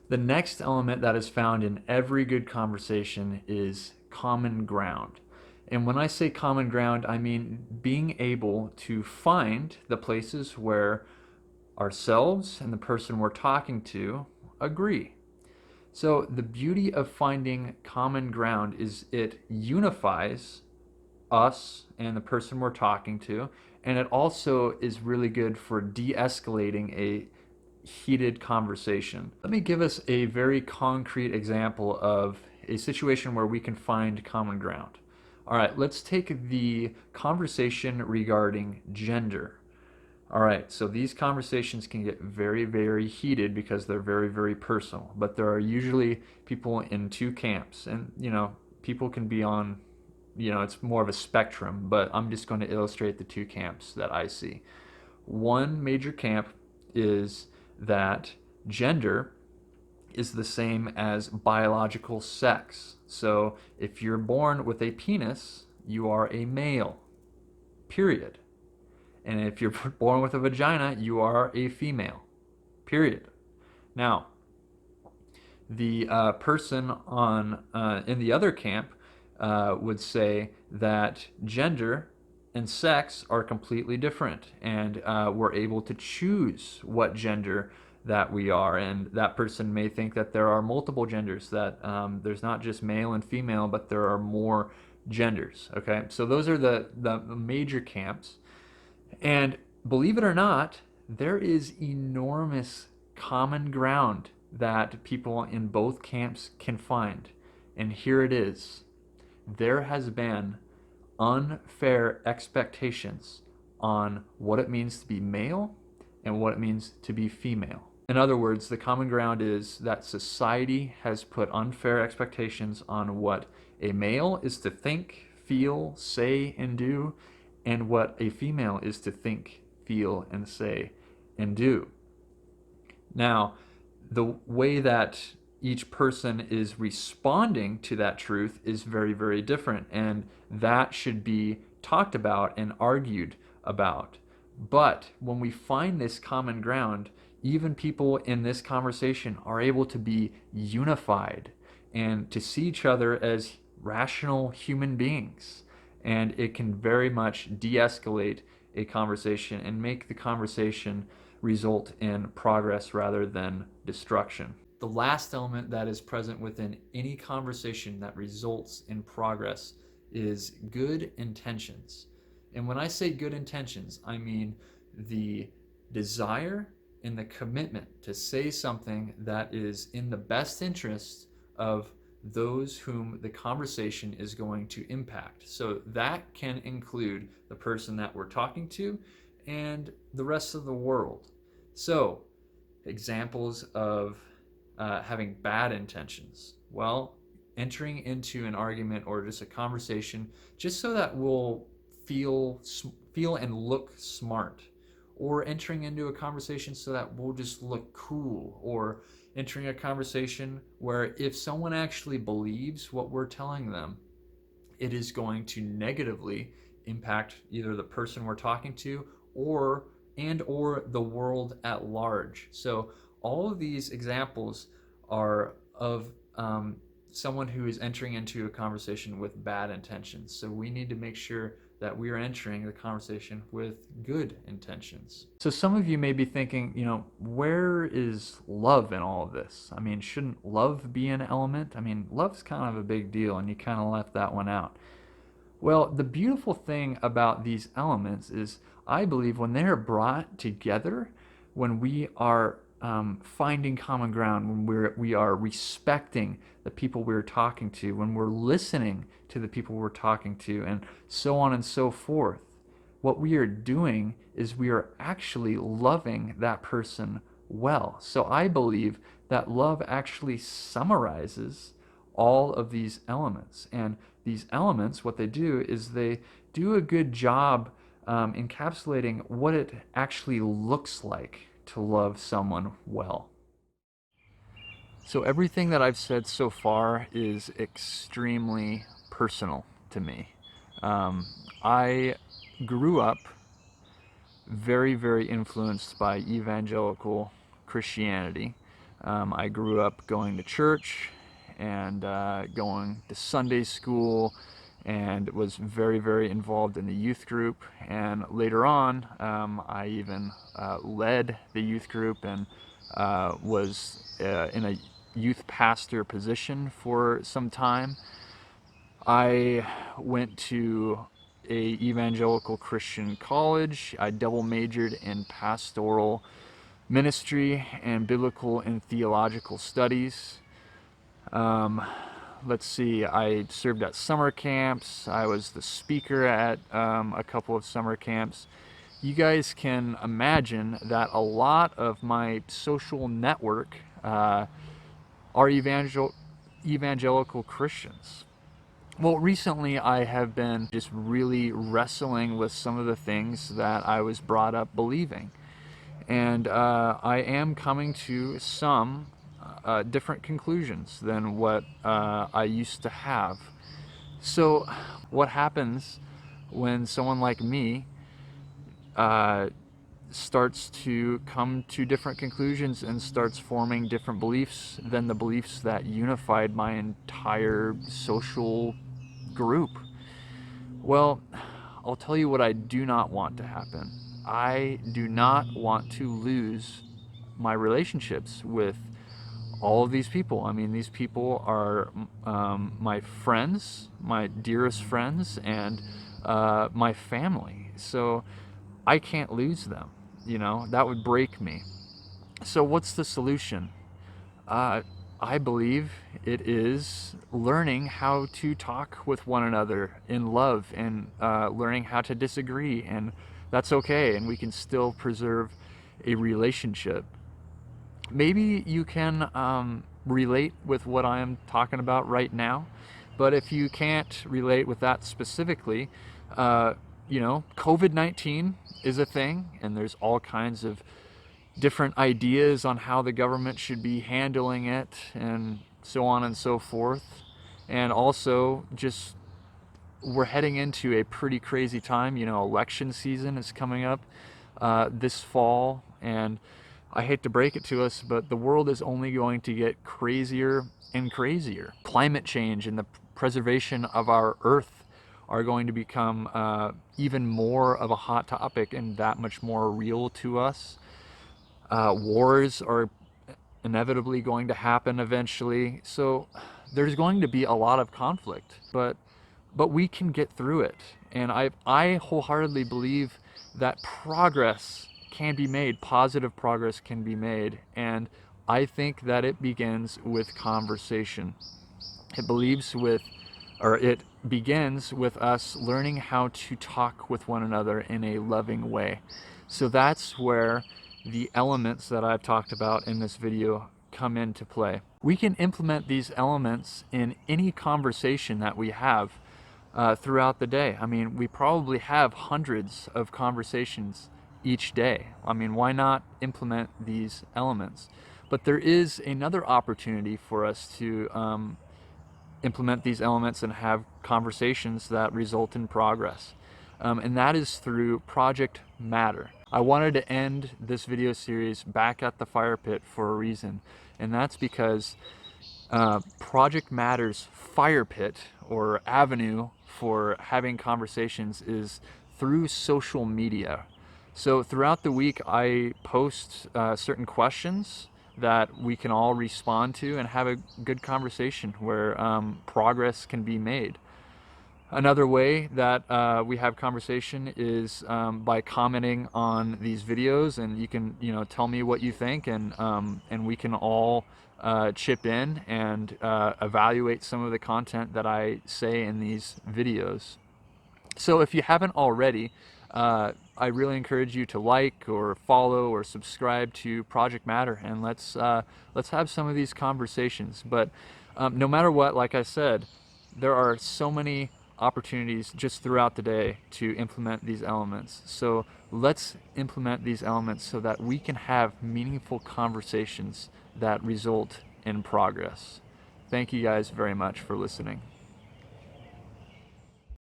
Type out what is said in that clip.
The next element that is found in every good conversation is common ground. And when I say common ground, I mean being able to find the places where ourselves and the person we're talking to agree. So, the beauty of finding common ground is it unifies us and the person we're talking to, and it also is really good for de escalating a heated conversation. Let me give us a very concrete example of a situation where we can find common ground. All right, let's take the conversation regarding gender. All right, so these conversations can get very, very heated because they're very, very personal. But there are usually people in two camps, and people can be on, it's more of a spectrum. But I'm just going to illustrate the two camps that I see. One major camp is that gender is the same as biological sex. So if you're born with a penis, you are a male, period. And if you're born with a vagina, you are a female, period. Now, the person on in the other camp would say that gender and sex are completely different, and we're able to choose what gender that we are. And that person may think that there are multiple genders, that there's not just male and female, but there are more genders. Okay, so those are the major camps. And believe it or not, there is enormous common ground that people in both camps can find. And here it is. There has been unfair expectations on what it means to be male and what it means to be female. In other words, the common ground is that society has put unfair expectations on what a male is to think, feel, say, and do, and what a female is to think, feel, and say and do. Now, the way that each person is responding to that truth is very, very different, and that should be talked about and argued about. But when we find this common ground, even people in this conversation are able to be unified and to see each other as rational human beings. And it can very much de escalate a conversation and make the conversation result in progress rather than destruction. The last element that is present within any conversation that results in progress is good intentions. And when I say good intentions, I mean the desire and the commitment to say something that is in the best interest of those whom the conversation is going to impact. So that can include the person that we're talking to and the rest of the world. So, examples of having bad intentions. Well, entering into an argument or just a conversation just so that we'll feel and look smart, or entering into a conversation so that we'll just look cool, or entering a conversation where if someone actually believes what we're telling them, it is going to negatively impact either the person we're talking to or the world at large. So all of these examples are of someone who is entering into a conversation with bad intentions. So we need to make sure that we are entering the conversation with good intentions. So some of you may be thinking, where is love in all of this? I mean, shouldn't love be an element? I mean, love's kind of a big deal, and you kind of left that one out. Well, the beautiful thing about these elements is I believe when they are brought together, when we are finding common ground, when we are respecting the people we're talking to, when we're listening to the people we're talking to, and so on and so forth, what we are doing is we are actually loving that person well. So I believe that love actually summarizes all of these elements. And these elements, what they do is they do a good job encapsulating what it actually looks like to love someone well. So everything that I've said so far is extremely personal to me. I grew up very, very influenced by evangelical Christianity. I grew up going to church and going to Sunday school, and was very, very involved in the youth group. And later on, I even led the youth group and was in a youth pastor position for some time. I went to a evangelical Christian college. I double majored in pastoral ministry and biblical and theological studies. Let's see, I served at summer camps. I was the speaker at a couple of summer camps. You guys can imagine that a lot of my social network are evangelical Christians. Well, recently I have been just really wrestling with some of the things that I was brought up believing. And I am coming to some different conclusions than what I used to have. So, what happens when someone like me starts to come to different conclusions and starts forming different beliefs than the beliefs that unified my entire social group? Well, I'll tell you what I do not want to happen. I do not want to lose my relationships with all of these people. I mean, these people are my friends, my dearest friends, and my family. So I can't lose them. You know, that would break me. So, what's the solution? I believe it is learning how to talk with one another in love, and learning how to disagree, and that's okay, and we can still preserve a relationship. Maybe you can relate with what I am talking about right now, but if you can't relate with that specifically, COVID-19 is a thing, and there's all kinds of different ideas on how the government should be handling it, and so on and so forth. And also, just we're heading into a pretty crazy time. Election season is coming up this fall, and I hate to break it to us, but the world is only going to get crazier and crazier. Climate change and the preservation of our Earth are going to become even more of a hot topic and that much more real to us. Wars are inevitably going to happen eventually, so there's going to be a lot of conflict, but we can get through it. And I wholeheartedly believe that progress can be made, positive progress can be made, and I think that it begins with conversation. It begins with us learning how to talk with one another in a loving way. So that's where the elements that I've talked about in this video come into play. We can implement these elements in any conversation that we have throughout the day. I mean, we probably have hundreds of conversations each day. I mean, why not implement these elements? But there is another opportunity for us to implement these elements and have conversations that result in progress. And that is through Project Matter. I wanted to end this video series back at the fire pit for a reason, and that's because Project Matter's fire pit, or avenue for having conversations, is through social media. So throughout the week, I post certain questions that we can all respond to and have a good conversation where progress can be made. Another way that we have conversation is by commenting on these videos, and you can tell me what you think, and we can all chip in and evaluate some of the content that I say in these videos. So if you haven't already, I really encourage you to like or follow or subscribe to Project Matter, and let's have some of these conversations. But no matter what, like I said, there are so many opportunities just throughout the day to implement these elements. So let's implement these elements so that we can have meaningful conversations that result in progress. Thank you guys very much for listening.